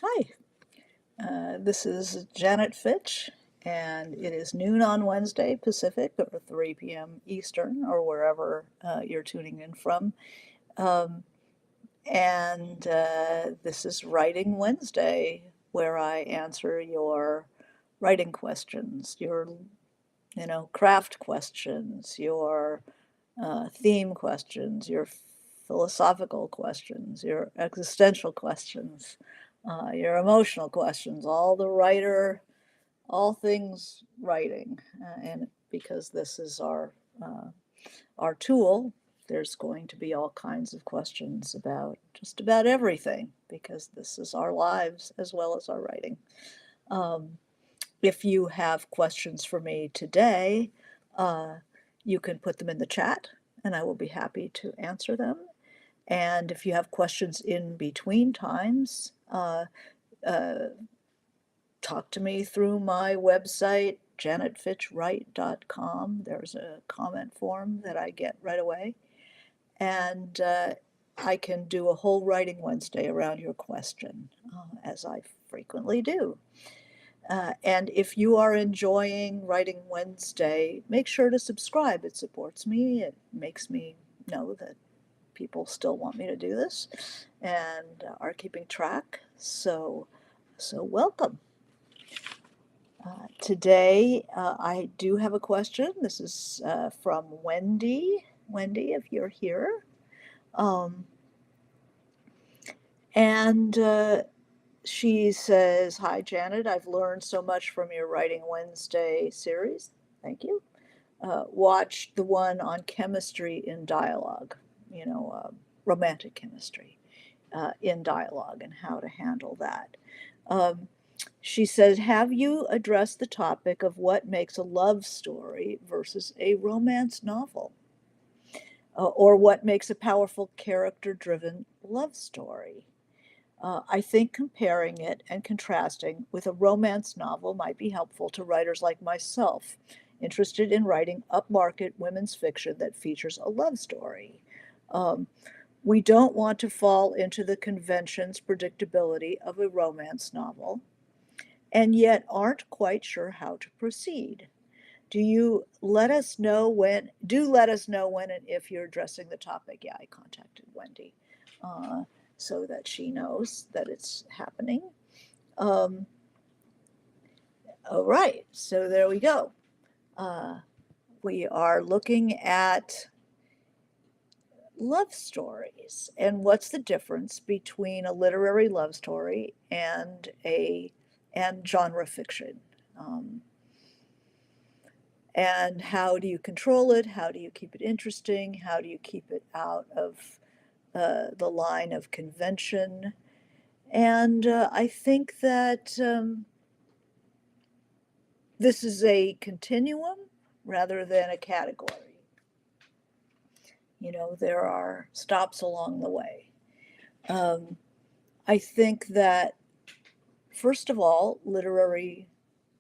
Hi, this is Janet Fitch, and it is noon on Wednesday Pacific or 3 p.m. Eastern, or wherever you're tuning in from. Um, and this is Writing Wednesday, where I answer your writing questions, your craft questions, your theme questions, your philosophical questions, your existential questions, your emotional questions, all things writing. And because this is our tool, there's going to be all kinds of questions about just about everything because this is our lives as well as our writing. Um, if you have questions for me today, uh, you can put them in the chat and I will be happy to answer them. And if you have questions in between times, uh, talk to me through my website, janetfitchwright.com. There's a comment form that I get right away. And I can do a whole Writing Wednesday around your question, as I frequently do. And if you are enjoying Writing Wednesday, make sure to subscribe. It supports me. It makes me know that people still want me to do this and are keeping track. So welcome. Today, I do have a question. This is from Wendy. Wendy, if you're here. Um, and she says, "Hi, Janet. I've learned so much from your Writing Wednesday series. Thank you. Watched the one on chemistry in dialogue, you know, romantic chemistry in dialogue and how to handle that." Um, she says, "Have you addressed the topic of what makes a love story versus a romance novel? Or what makes a powerful character driven love story? I think comparing it and contrasting with a romance novel might be helpful to writers like myself, interested in writing upmarket women's fiction that features a love story. Um, we don't want to fall into the convention's predictability of a romance novel, and yet aren't quite sure how to proceed. Do let us know when and if you're addressing the topic." Yeah, I contacted Wendy uh, so that she knows that it's happening. Um, all right, so there we go. Uh, we are looking at love stories and what's the difference between a literary love story and genre fiction. Um, and how do you control it? How do you keep it interesting? How do you keep it out of the line of convention? And I think that this is a continuum rather than a category. You know, there are stops along the way. Um, I think that, first of all, literary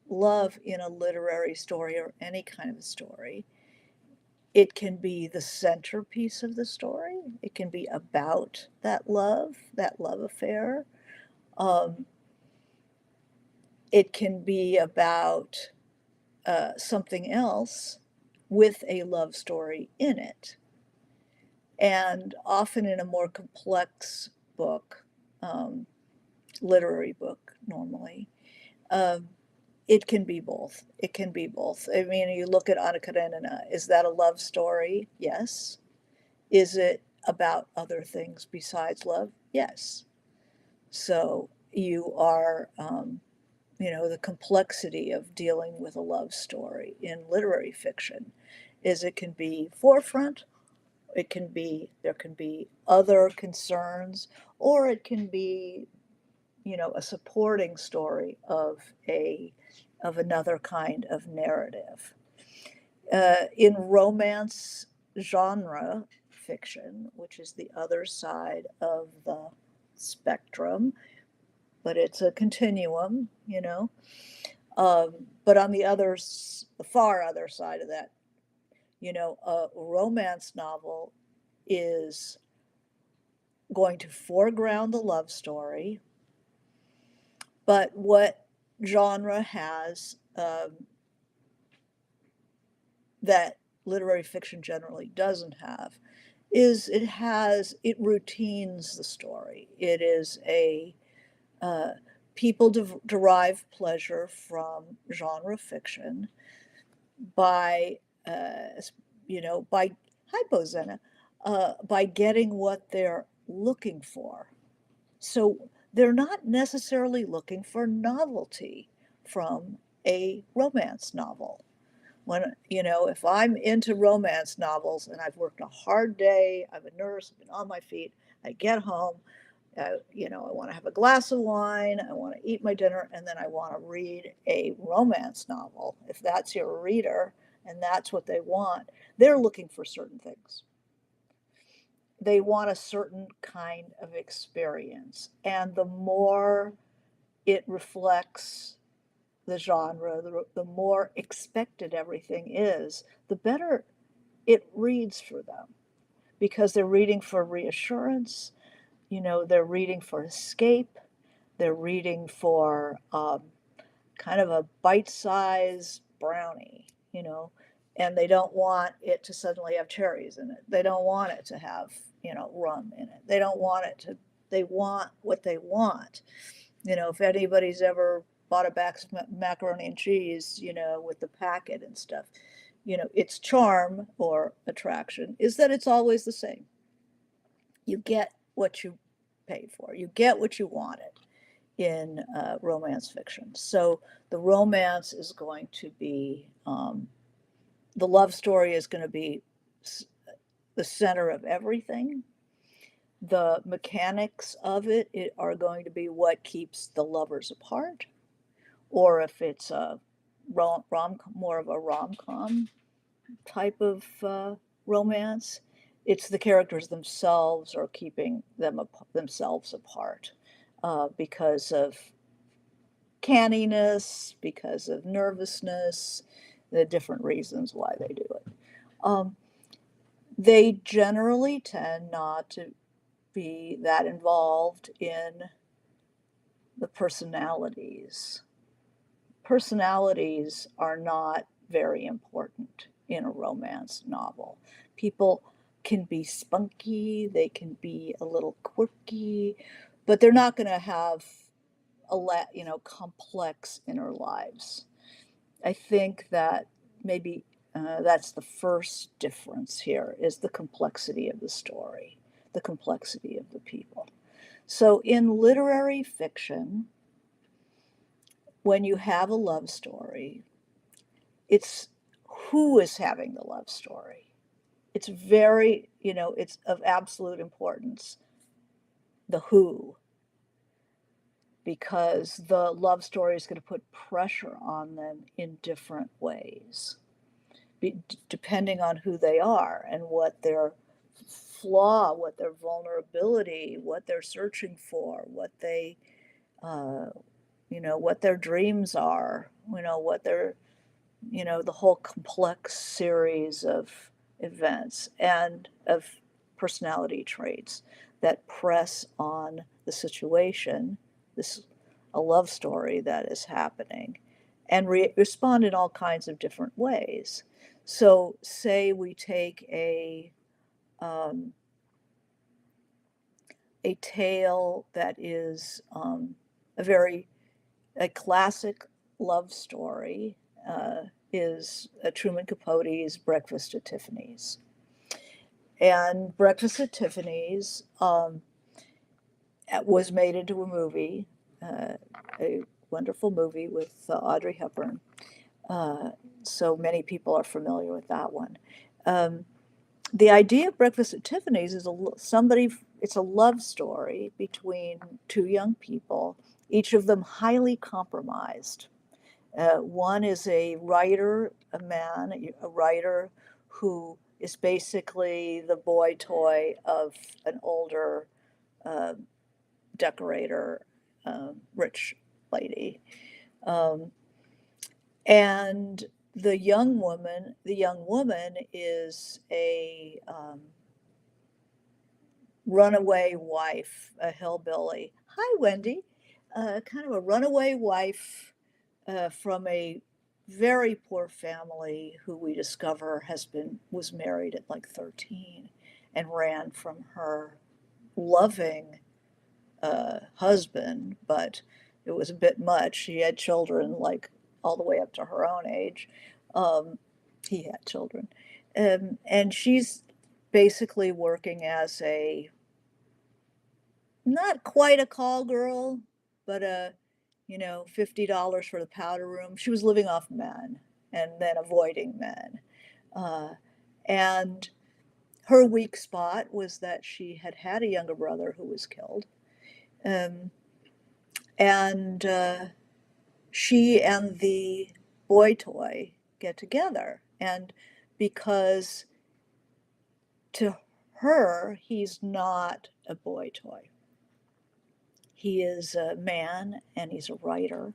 love in a literary story or any kind of a story, it can be the centerpiece of the story. It can be about that love affair. Um, it can be about something else with a love story in it. And often in a more complex book, um, literary book normally, um, it can be both. It can be both. I mean, you look at Anna Karenina, is that a love story? Yes. Is it about other things besides love? Yes. So you are, the complexity of dealing with a love story in literary fiction is it can be forefront, there can be other concerns, or it can be, a supporting story of another kind of narrative. In romance genre fiction, which is the other side of the spectrum, but it's a continuum, but on the far other side of that, a romance novel is going to foreground the love story, But what genre has that literary fiction generally doesn't have is it routines the story. It is a uh, people derive pleasure from genre fiction by by hypozena, by getting what they're looking for. So they're not necessarily looking for novelty from a romance novel. When, if I'm into romance novels and I've worked a hard day, I'm a nurse, I've been on my feet, I get home, I want to have a glass of wine, I want to eat my dinner, and then I want to read a romance novel. If that's your reader and that's what they want, they're looking for certain things. They want a certain kind of experience. And the more it reflects the genre, the more expected everything is, the better it reads for them because they're reading for reassurance, they're reading for escape, they're reading for kind of a bite sized brownie, and they don't want it to suddenly have cherries in it. They don't want it to have, rum in it. They don't want it to, they want what they want. If anybody's ever bought a box of macaroni and cheese, with the packet and stuff, its charm or attraction is that it's always the same. You get what you pay for, you get what you wanted in romance fiction. So the romance is going to be, the love story is going to be the center of everything. The mechanics of it are going to be what keeps the lovers apart, or if it's a more of a rom-com type of romance, it's the characters themselves are keeping themselves apart because of canniness, because of nervousness, the different reasons why they do it. Um, they generally tend not to be that involved in the personalities. Personalities are not very important in a romance novel. People can be spunky, they can be a little quirky, but they're not going to have complex inner lives. I think that maybe that's the first difference here is the complexity of the story, the complexity of the people. So in literary fiction, when you have a love story, it's who is having the love story. It's very, it's of absolute importance, the who, because the love story is going to put pressure on them in different ways, depending on who they are and what their flaw, what their vulnerability, what they're searching for, uh, what their dreams are, what their, the whole complex series of events and of personality traits that press on the situation, this a love story that is happening, and respond in all kinds of different ways. So, say we take um, a tale that is a classic love story is Truman Capote's Breakfast at Tiffany's. And Breakfast at Tiffany's was made into a movie, a wonderful movie with Audrey Hepburn. Uh, so many people are familiar with that one. Um, the idea of Breakfast at Tiffany's is it's a love story between two young people, each of them highly compromised. One is a writer, a writer who is basically the boy toy of an older uh, decorator, rich lady. Um, and the young woman is a runaway wife, a hillbilly. Hi, Wendy. kind of a runaway wife from a very poor family who we discover was married at like 13 and ran from her loving husband, but it was a bit much. She had children like all the way up to her own age. Um, he had children. And she's basically working as a, not quite a call girl, but $50 for the powder room. She was living off men and then avoiding men. Uh, and her weak spot was that she had had a younger brother who was killed. Um, and she and the boy toy get together. And because to her, he's not a boy toy. He is a man and he's a writer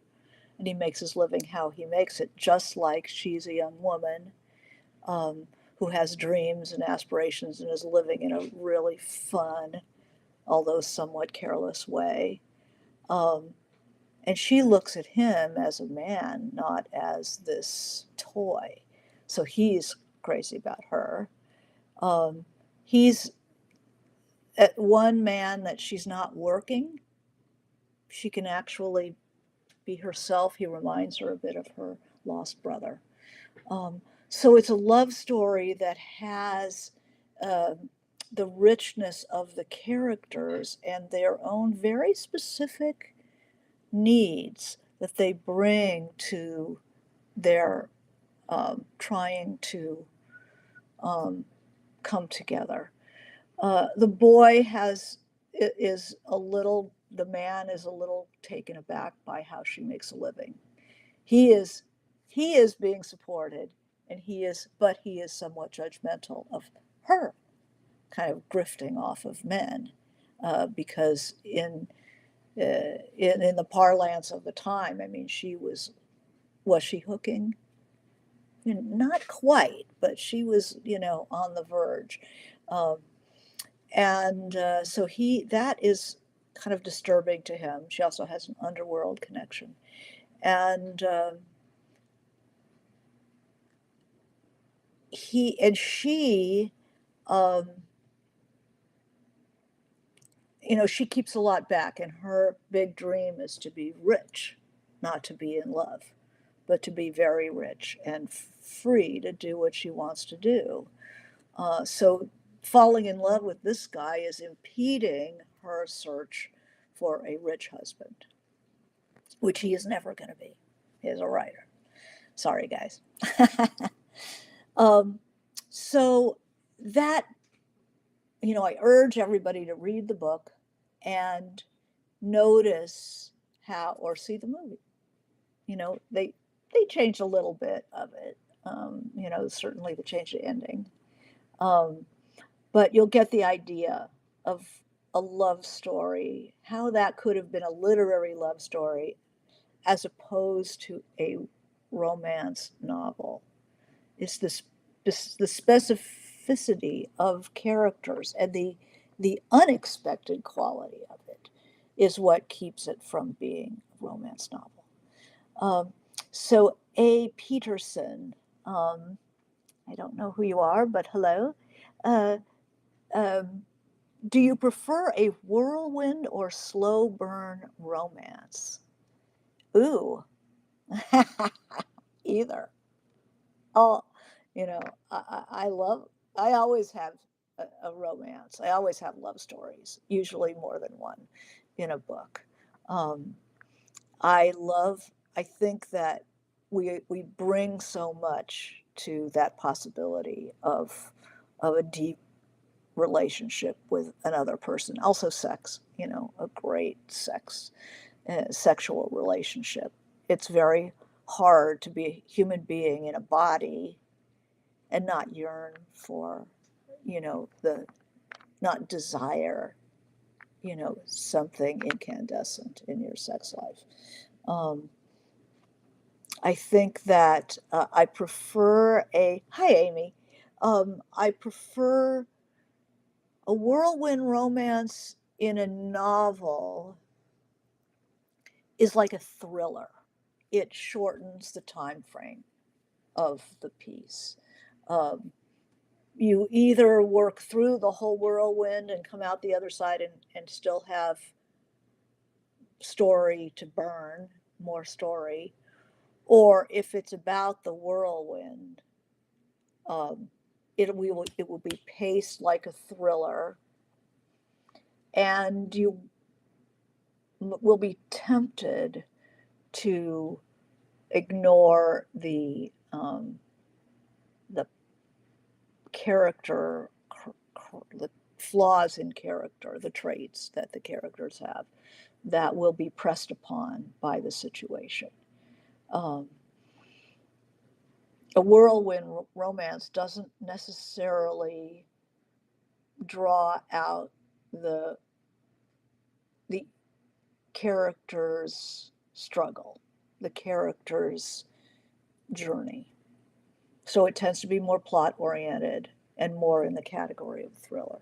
and he makes his living how he makes it, just like she's a young woman who has dreams and aspirations and is living in a really fun, although somewhat careless way. Um, and she looks at him as a man, not as this toy. So he's crazy about her. He's at one man that she's not working. She can actually be herself. He reminds her a bit of her lost brother. So it's a love story that has uh, the richness of the characters and their own very specific needs that they bring to their trying to um, come together. The boy is a little, the man is a little taken aback by how she makes a living. He is he is being supported, and but he is somewhat judgmental of her kind of grifting off of men, because in the parlance of the time, I mean, was she hooking? Not quite, but she was, on the verge. Um, and so that is kind of disturbing to him. She also has an underworld connection. And she, um, she keeps a lot back, and her big dream is to be rich, not to be in love, but to be very rich and free to do what she wants to do. So falling in love with this guy is impeding her search for a rich husband, which he is never going to be. He is a writer. Sorry, guys. um, so that, I urge everybody to read the book and notice how, or see the movie. They changed a little bit of it. Certainly they changed the ending. Um, but you'll get the idea of a love story, how that could have been a literary love story as opposed to a romance novel. It's the specificity of characters and the unexpected quality of it is what keeps it from being a romance novel. Um, so A. Peterson, I don't know who you are, but hello. Uh, um, do you prefer a whirlwind or slow burn romance? Ooh, either. Oh, you know, I love, I always have a romance. I always have love stories, usually more than one in a book. Um, I love, I think that we bring so much to that possibility of a deep relationship with another person. Also sex, a great sexual relationship. It's very hard to be a human being in a body and not yearn for, the not desire, something incandescent in your sex life. Um, I think that I prefer hi Amy, I prefer a whirlwind romance in a novel is like a thriller. It shortens the time frame of the piece. Um, you either work through the whole whirlwind and come out the other side and still have story to burn, more story, or if it's about the whirlwind, um, it will be paced like a thriller, and you will be tempted to ignore the character, the flaws in character, the traits that the characters have that will be pressed upon by the situation. Um, a whirlwind romance doesn't necessarily draw out the the character's struggle, the character's journey. So it tends to be more plot oriented and more in the category of thriller,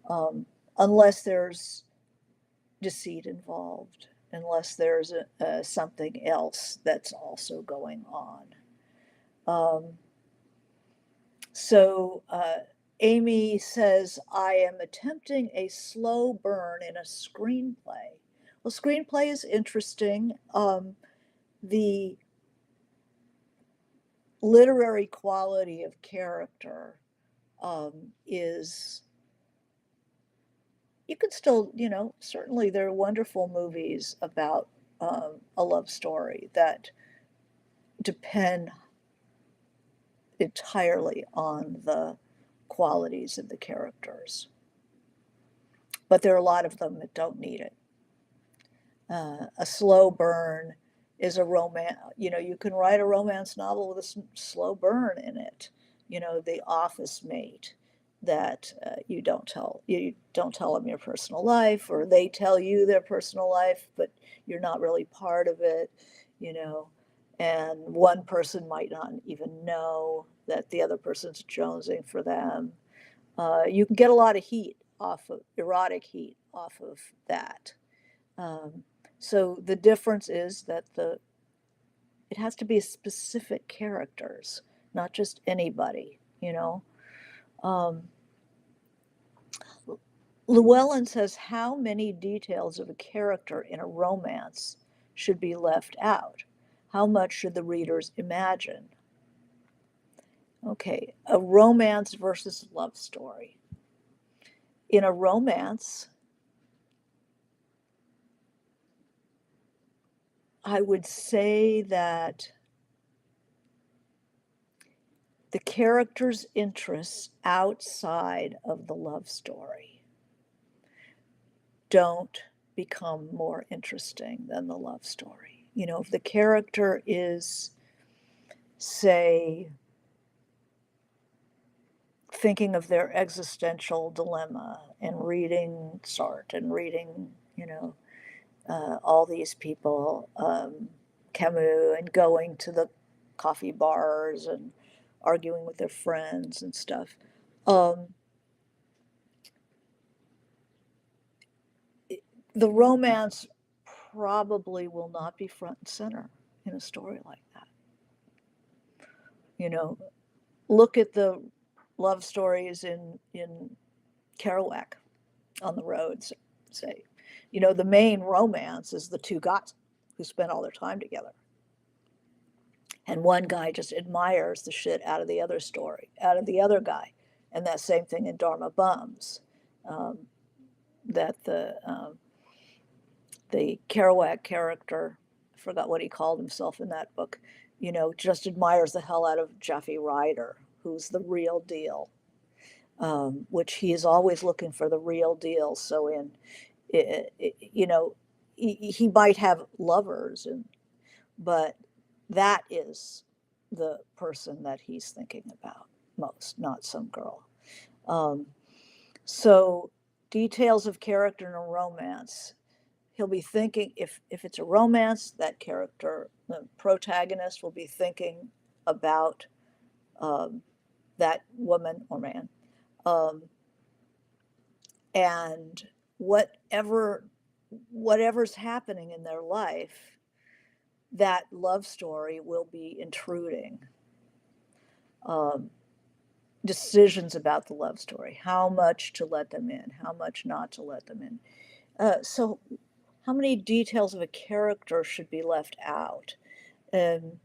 um, unless there's deceit involved, unless there's something else that's also going on. Um, so Amy says, I am attempting a slow burn in a screenplay. Well, screenplay is interesting. The literary quality of character is, you could still, certainly there are wonderful movies about a love story that depend entirely on the qualities of the characters. But there are a lot of them that don't need it. A slow burn is a romance. You can write a romance novel with a slow burn in it. The office mate that you don't tell them your personal life, or they tell you their personal life, but you're not really part of it. You know, and one person might not even know that the other person's jonesing for them. You can get a lot of heat off of erotic heat off of that. Um, so the difference is that it has to be specific characters, not just anybody. Um, Llewellyn says, how many details of a character in a romance should be left out? How much should the readers imagine? Okay, a romance versus love story. In a romance, I would say that the character's interests outside of the love story don't become more interesting than the love story. If the character is, say, thinking of their existential dilemma and reading Sartre and reading, all these people, Camus, and going to the coffee bars and arguing with their friends and stuff. Um, the romance probably will not be front and center in a story like that. You know, look at the love stories in Kerouac on the roads, say. The main romance is the two guys who spend all their time together. And one guy just admires the shit out of the other story, out of the other guy. And that same thing in Dharma Bums, um, that the Kerouac character, I forgot what he called himself in that book, just admires the hell out of Jeffy Ryder, who's the real deal, which he is always looking for the real deal. So he might have lovers, but that is the person that he's thinking about most, not some girl. Um, so details of character in a romance, he'll be thinking, if it's a romance, that character, the protagonist, will be thinking about um, that woman or man, um, and whatever whatever's happening in their life, that love story will be intruding. Um, Decisions about the love story, how much to let them in, how much not to let them in. So, how many details of a character should be left out? And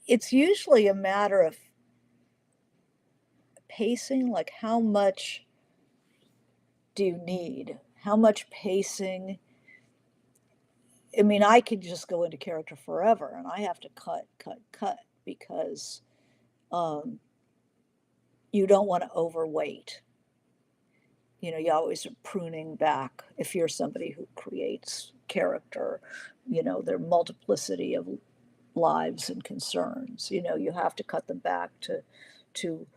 it's usually a matter of pacing, like how much do you need? How much pacing? I mean, I could just go into character forever and I have to cut because um, you don't want to overweight. You know, you always are pruning back if you're somebody who creates character, you know, their multiplicity of lives and concerns. You know, you have to cut them back to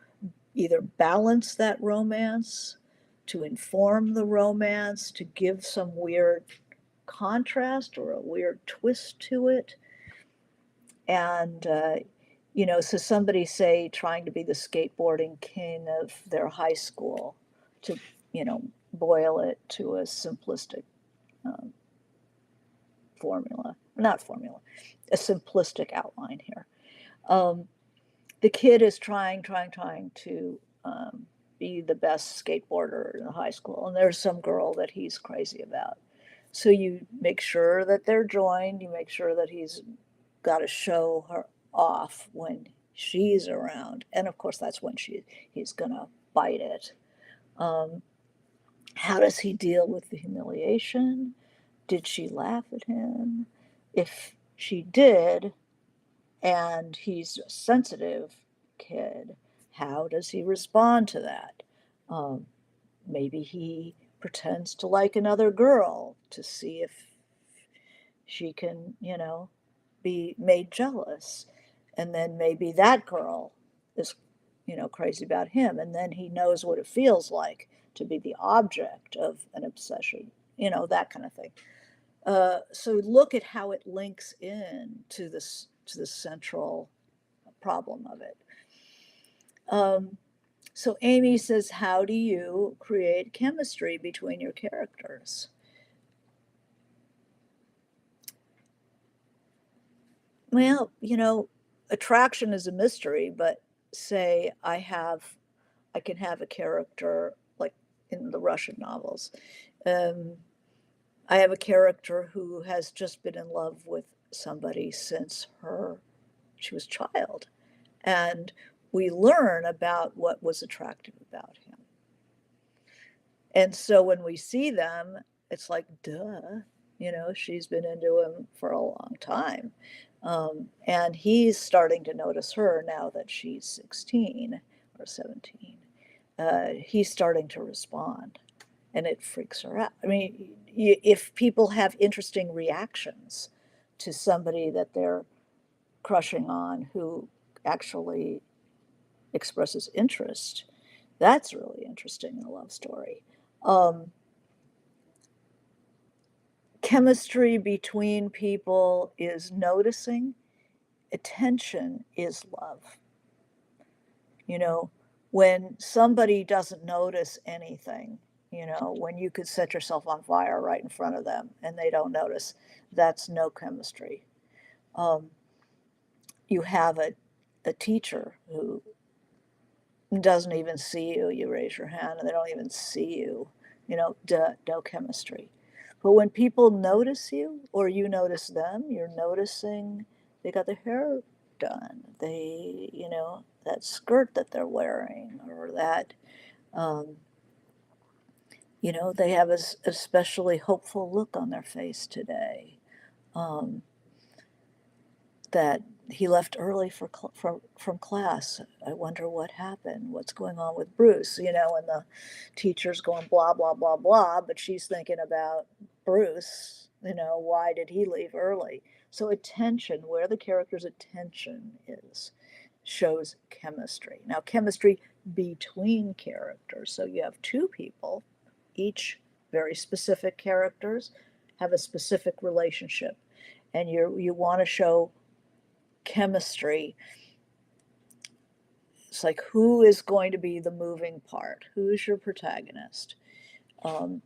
either balance that romance, to inform the romance, to give some weird contrast or a weird twist to it. And, you know, so somebody, say, trying to be the skateboarding king of their high school, to, you know, boil it to a simplistic um, formula, not formula, a simplistic outline here. Um, the kid is trying to be the best skateboarder in the high school, and there's some girl that he's crazy about. So you make sure that they're joined. You make sure that he's got to show her off when she's around, and of course that's when he's gonna bite it. Um, how does he deal with the humiliation? Did she laugh at him? If she did, and he's a sensitive kid, how does he respond to that? Um, Maybe he pretends to like another girl to see if she can, you know, be made jealous. And then maybe that girl is, you know, crazy about him. And then he knows what it feels like to be the object of an obsession, you know, that kind of thing. So look at how it links in to the central problem of it. Um, so Amy says, how do you create chemistry between your characters? Well, you know, attraction is a mystery, but say I can have a character like in the Russian novels. Um, I have a character who has just been in love with somebody since she was a child. And we learn about what was attractive about him. And so when we see them, it's like, duh, you know, she's been into him for a long time. And he's starting to notice her now that she's 16 or 17. He's starting to respond and it freaks her out. I mean, if people have interesting reactions to somebody that they're crushing on who actually expresses interest, that's really interesting in a love story. Um, Chemistry between people is noticing, attention is love. You know, when somebody doesn't notice anything, you know, when you could set yourself on fire right in front of them and they don't notice, that's no chemistry. Um, you have a teacher who doesn't even see you, you raise your hand and they don't even see you, you know, no chemistry. But when people notice you or you notice them, you're noticing they got their hair done, they, you know, that skirt that they're wearing, or that, um, you know, they have a especially hopeful look on their face today. Um, that he left early from class. I wonder what happened. What's going on with Bruce? You know, and the teacher's going blah blah blah blah, but she's thinking about Bruce. You know, why did he leave early? So attention, where the character's attention is, shows chemistry. Now, chemistry between characters. So you have two people, each very specific characters, have a specific relationship, and you want to show chemistry. It's like, who is going to be the moving part? Who's your protagonist? Um,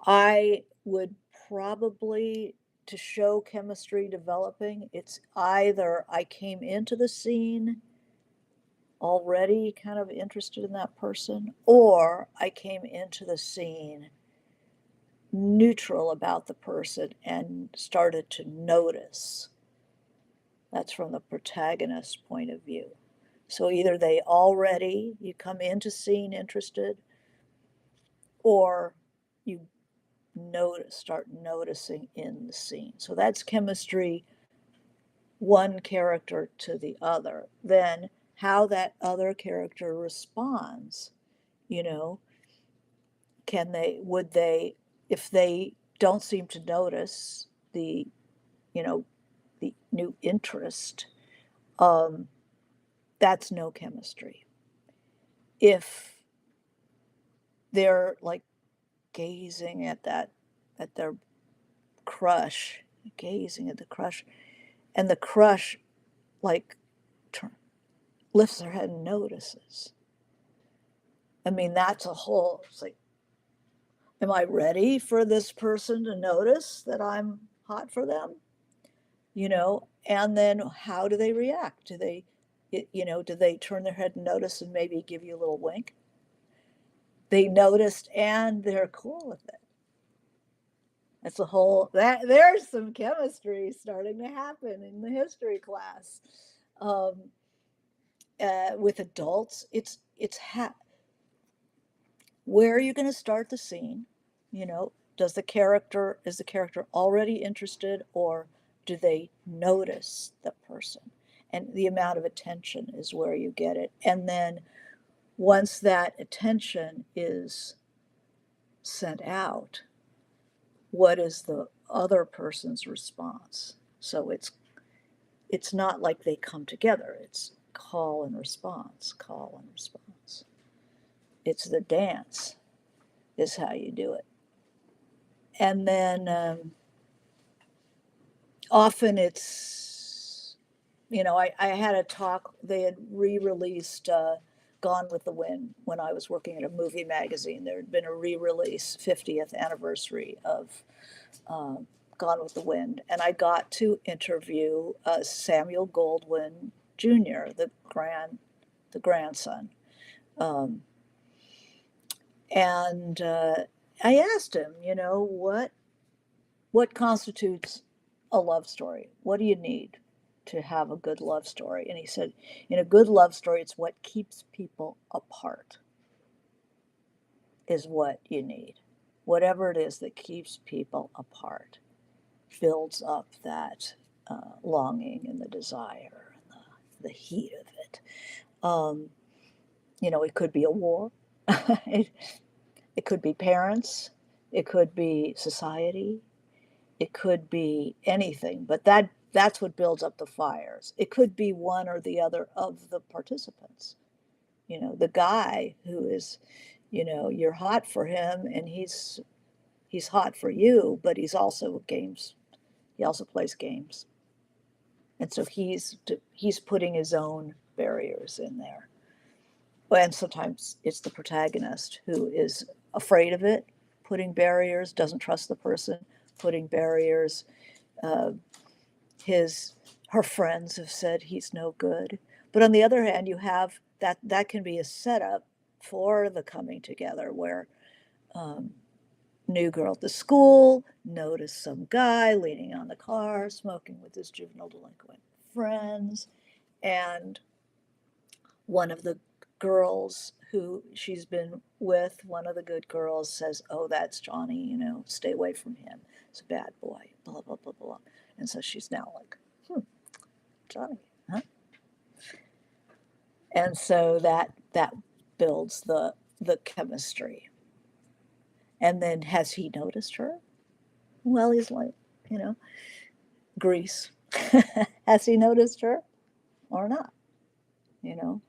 I would probably, to show chemistry developing, it's either I came into the scene already kind of interested in that person, or I came into the scene neutral about the person and started to notice. That's from the protagonist's point of view. So either you come into scene interested, or you start noticing in the scene. So that's chemistry, one character to the other. Then how that other character responds, you know, would they, if they don't seem to notice the, you know, the new interest, um, that's no chemistry. If they're like gazing at their crush, gazing at the crush, and the crush like lifts their head and notices. I mean, that's a whole, it's like, am I ready for this person to notice that I'm hot for them? And then how do they react? Do they turn their head and notice and maybe give you a little wink? They noticed and they're cool with it. That's a whole, there's some chemistry starting to happen in the history class. Um, with adults, where are you going to start the scene? Is the character already interested, or do they notice the person? And the amount of attention is where you get it. And then once that attention is sent out, what is the other person's response? So it's not like they come together. It's call and response, call and response. It's the dance is how you do it. And then often it's, I had a talk, they had re-released Gone with the Wind when I was working at a movie magazine. There had been a re-release, 50th anniversary of Gone with the Wind, and I got to interview Samuel Goldwyn Jr., the grandson. And I asked him, what constitutes a love story? What do you need to have a good love story? And he said, in a good love story, it's what keeps people apart is what you need. Whatever it is that keeps people apart builds up that longing and the desire and the heat of it. It could be a war. It could be parents. It could be society. It could be anything, but that's what builds up the fires. It could be one or the other of the participants. The guy who is, you're hot for him, and he's hot for you, but he also plays games. And so he's putting his own barriers in there. And sometimes it's the protagonist who is afraid of it, putting barriers, doesn't trust the person, putting barriers. Her friends have said he's no good. But on the other hand, you have that can be a setup for the coming together, where new girl at the school noticed some guy leaning on the car, smoking with his juvenile delinquent friends, and one of the girls who she's been with, one of the good girls, says, "Oh, that's Johnny, stay away from him. He's a bad boy, blah, blah, blah, blah." And so she's now like, Johnny, huh? And so that builds the chemistry. And then, has he noticed her? Well, he's like, Grease. Has he noticed her or not? You know,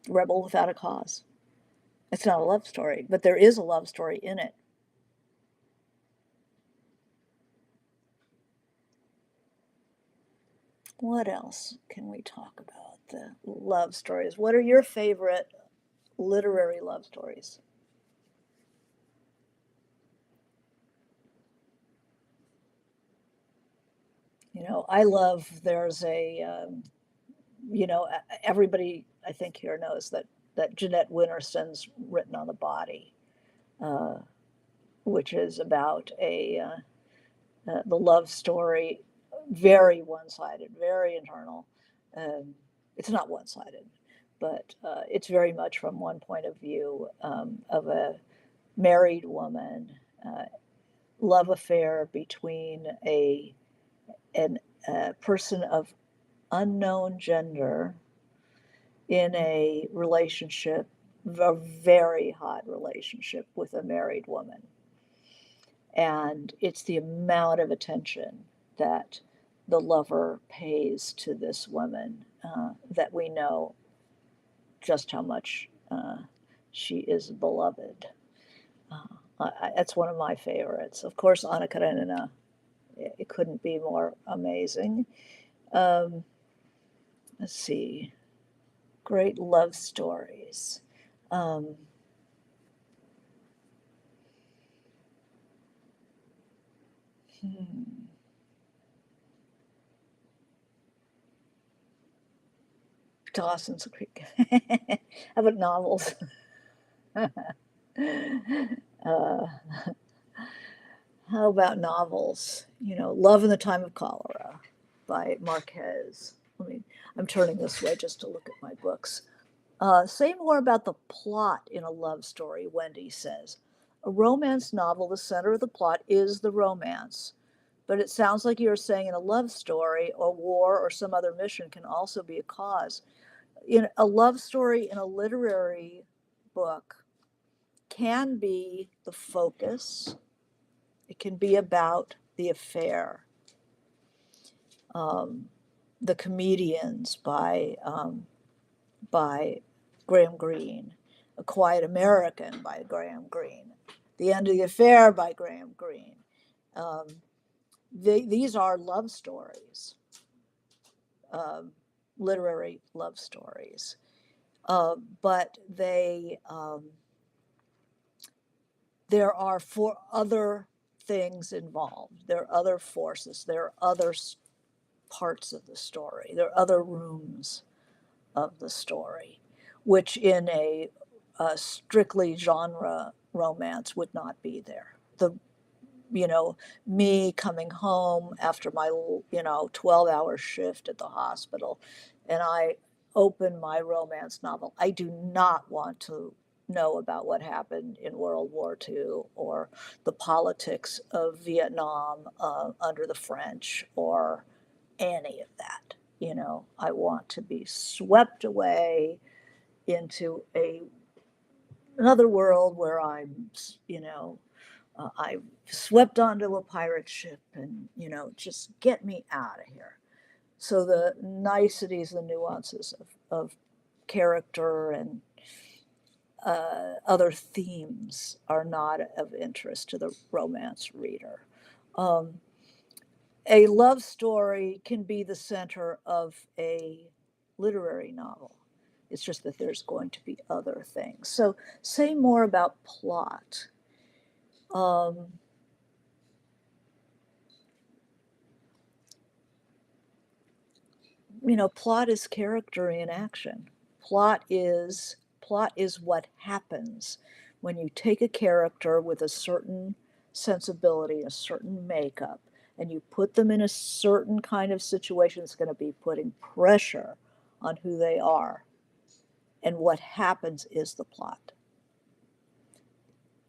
Rebel Without a Cause. It's not a love story, but there is a love story in it. What else can we talk about? The love stories. What are your favorite literary love stories? I love, there's everybody I think here knows that Jeanette Winterson's Written on the Body, uh, which is about the love story, very one-sided, very internal. Um, it's not one-sided, but it's very much from one point of view, of a married woman, uh, love affair between a person of unknown gender in a relationship, a very hot relationship with a married woman. And it's the amount of attention that the lover pays to this woman, that we know just how much she is beloved. That's one of my favorites. Of course, Anna Karenina, it couldn't be more amazing. Um, let's see, great love stories. Um, hmm, Dawson's Creek. How about novels? uh, how about novels? Love in the Time of Cholera by Marquez. I'm turning this way just to look at my books. Say more about the plot in a love story, Wendy says. A romance novel, the center of the plot is the romance. But it sounds like you're saying in a love story, or war or some other mission can also be a cause. In a love story in a literary book can be the focus. It can be about the affair. Um, the Comedians by Graham Greene, A Quiet American by Graham Greene, The End of the Affair by Graham Greene. Um, these are love stories, um, literary love stories, but there are four other things involved. There are other forces. There are other parts of the story. There are other rooms of the story, which in a strictly genre romance would not be there. You know, Me coming home after my 12-hour shift at the hospital, and I open my romance novel. I do not want to know about what happened in World War II or the politics of Vietnam under the French or any of that. I want to be swept away into another world where I swept onto a pirate ship and, just get me out of here. So the niceties, the nuances of character and other themes are not of interest to the romance reader. Um, a love story can be the center of a literary novel. It's just that there's going to be other things. So, say more about plot. Um, Plot is character in action. Plot is what happens when you take a character with a certain sensibility, a certain makeup, and you put them in a certain kind of situation that's going to be putting pressure on who they are. And what happens is the plot.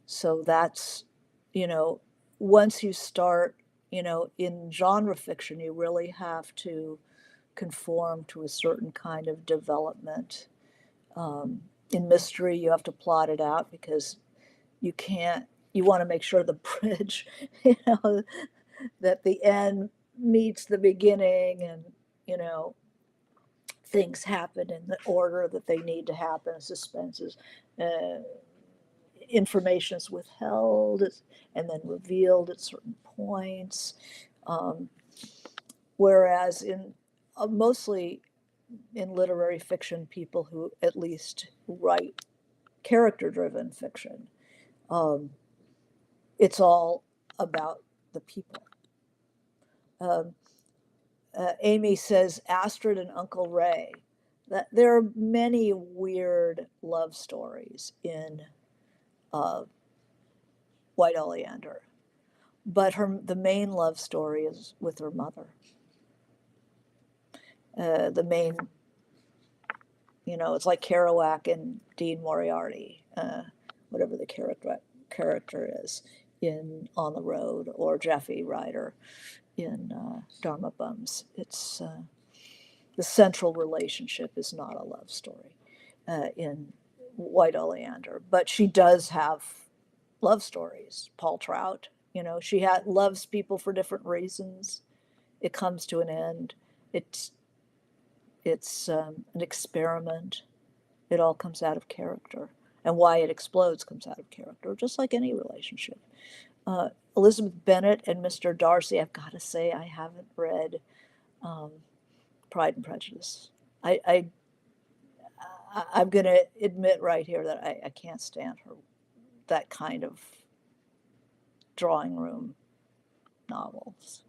So that's, you know, once you start, in genre fiction, you really have to conform to a certain kind of development. In mystery, you have to plot it out because you can't, you want to make sure the bridge, that the end meets the beginning, and, you know, things happen in the order that they need to happen, suspenses, uh, information is withheld and then revealed at certain points. Um, Whereas in mostly in literary fiction, people who at least write character-driven fiction. Um, it's all about the people. Um, Amy says Astrid and Uncle Ray. That there are many weird love stories in uh, White Oleander, but the main love story is with her mother. The main, it's like Kerouac and Dean Moriarty, whatever the character is in On the Road, or Jeffy Ryder in Dharma Bums. It's the central relationship is not a love story in White Oleander, but she does have love stories. Paul Trout, she loves people for different reasons. It comes to an end. It's an experiment. It all comes out of character, and why it explodes comes out of character, just like any relationship. Uh, Elizabeth Bennet and Mr. Darcy. I've got to say, I haven't read um, Pride and Prejudice. I I'm going to admit right here that I can't stand her, that kind of drawing room novels.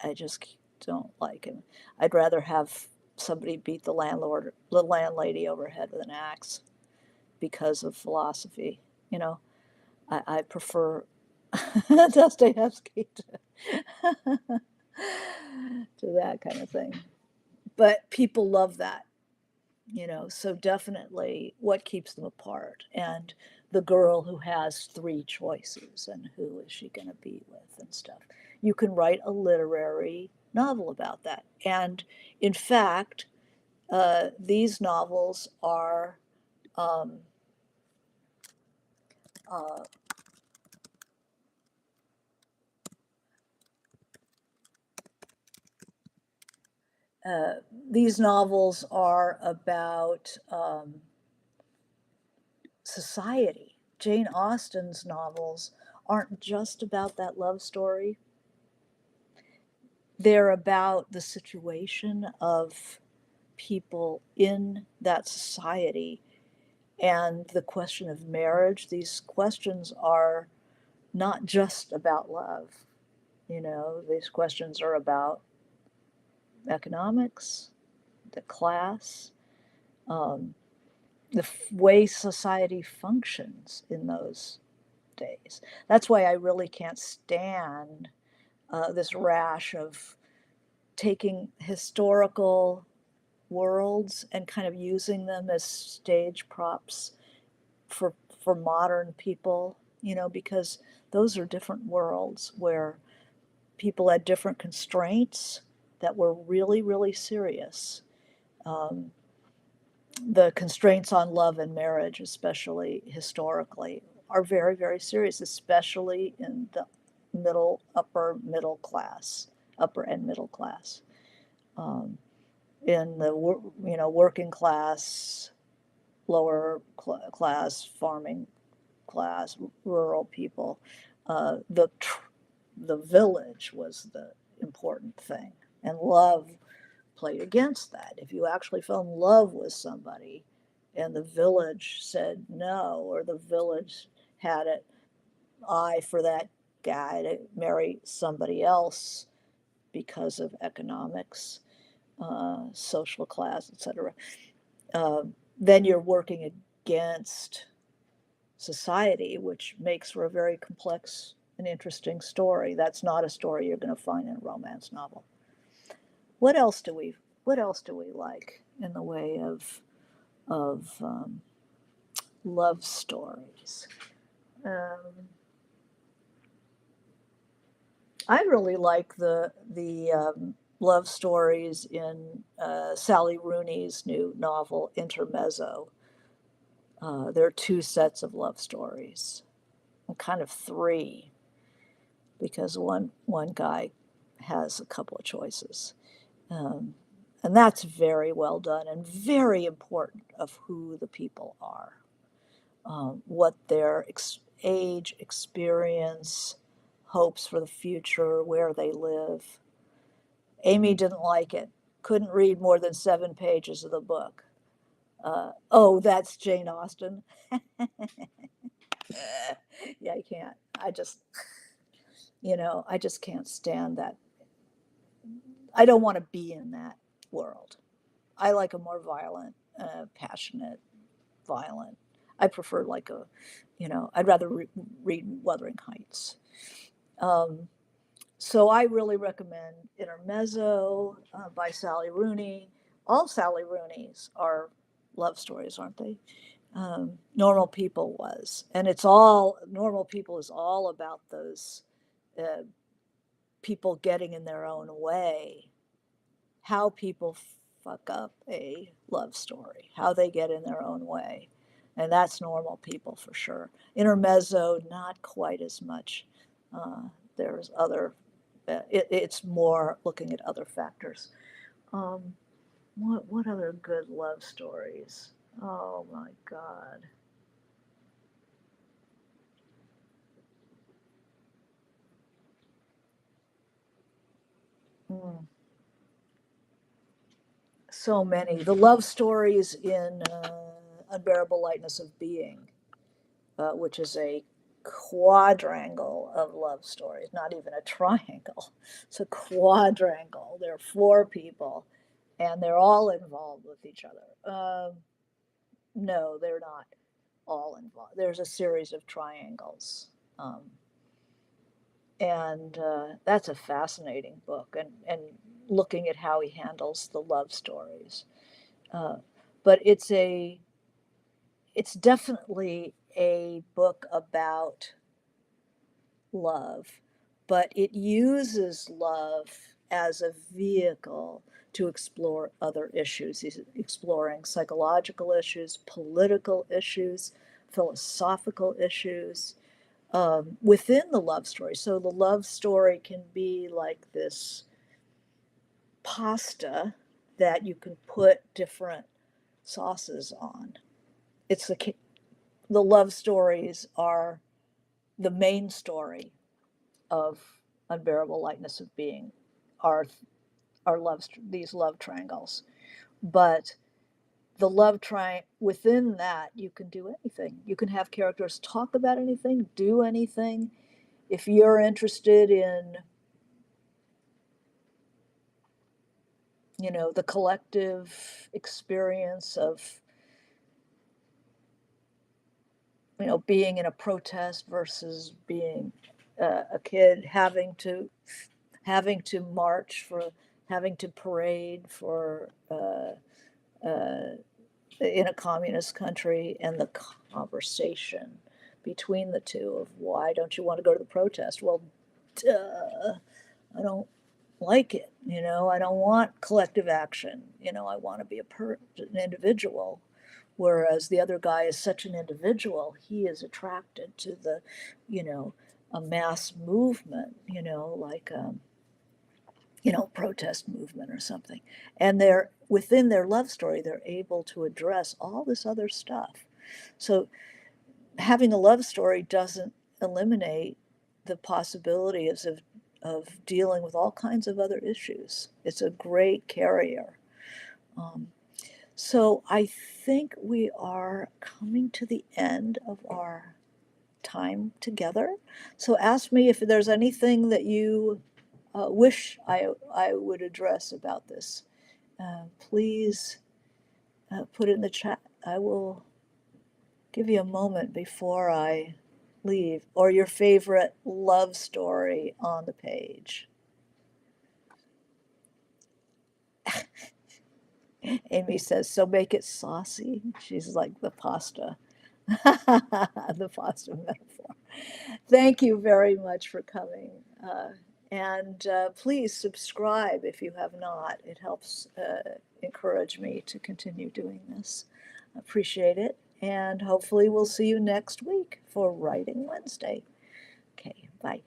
I just don't like him. I'd rather have somebody beat the landlady over head with an axe because of philosophy. You know, I prefer Dostoevsky to that kind of thing. But people love that, so definitely what keeps them apart, and the girl who has three choices and who is she going to be with and stuff. You can write a literary novel about that. And in fact, these novels are um, uh, uh, these novels are about society. Jane Austen's novels aren't just about that love story. They're about the situation of people in that society and the question of marriage. These questions are not just about love. These questions are about economics, the class, um, the way society functions in those days. That's why I really can't stand this rash of taking historical worlds and kind of using them as stage props for for modern people, because those are different worlds where people had different constraints that were really, really serious. Um, the constraints on love and marriage, especially historically, are very, very serious, especially in the upper and middle class. Um, in the working class, lower class, farming class, rural people, the village was the important thing, and love played against that. If you actually fell in love with somebody, and the village said no, or the village had an eye for that guy to marry somebody else because of economics, social class, etc., then you're working against society, which makes for a very complex and interesting story. That's not a story you're going to find in a romance novel. What else do we What else do we like in the way of love stories? Um, I really like the love stories in Sally Rooney's new novel Intermezzo. There are two sets of love stories, and kind of three, because one guy has a couple of choices, um, and that's very well done and very important of who the people are, what their age, experience, hopes for the future, where they live. Amy didn't like it couldn't read more than 7 pages of the book. Oh, that's Jane Austen. Yeah, I can't. I just can't stand that. I don't want to be in that world. I like a more violent, passionate, violent. I prefer like I'd rather read Wuthering Heights. Um, so I really recommend Intermezzo by Sally Rooney. All Sally Rooney's are love stories, aren't they? Normal People was, and it's all Normal People is all about those uh, people getting in their own way, how people fuck up a love story, how they get in their own way. And that's Normal People for sure. Intermezzo, not quite as much. Uh, there's other, it's more looking at other factors. Um, what other good love stories? Oh my God. Mm, so many. The love stories in Unbearable Lightness of Being, which is a quadrangle of love stories, not even a triangle. It's a quadrangle. There are four people, and they're all involved with each other. No, they're not all involved. There's a series of triangles. Um, and that's a fascinating book, and looking at how he handles the love stories. Uh, but it's definitely a book about love, but it uses love as a vehicle to explore other issues. He's exploring psychological issues, political issues, philosophical issues within the love story. So the love story can be like this pasta that you can put different sauces on. It's the love stories are the main story of Unbearable Lightness of Being, are these love triangles. But the love triangle, within that, you can do anything. You can have characters talk about anything, do anything. If you're interested in, the collective experience of, being in a protest versus being a kid having to march for, having to parade for in a communist country, and the conversation between the two of, why don't you want to go to the protest? Well, duh, I don't like it. I don't want collective action. I want to be an individual. Whereas the other guy is such an individual, he is attracted to the, a mass movement, like protest movement or something. And they're within their love story, they're able to address all this other stuff. So having a love story doesn't eliminate the possibilities of dealing with all kinds of other issues. It's a great carrier. Um, so I think we are coming to the end of our time together. So ask me if there's anything that you wish I would address about this. Please put it in the chat. I will give you a moment before I leave, or your favorite love story on the page. Amy says, so make it saucy. She's like the pasta, the pasta metaphor. Thank you very much for coming. And please subscribe if you have not. It helps encourage me to continue doing this. Appreciate it. And hopefully we'll see you next week for Writing Wednesday. Okay, bye.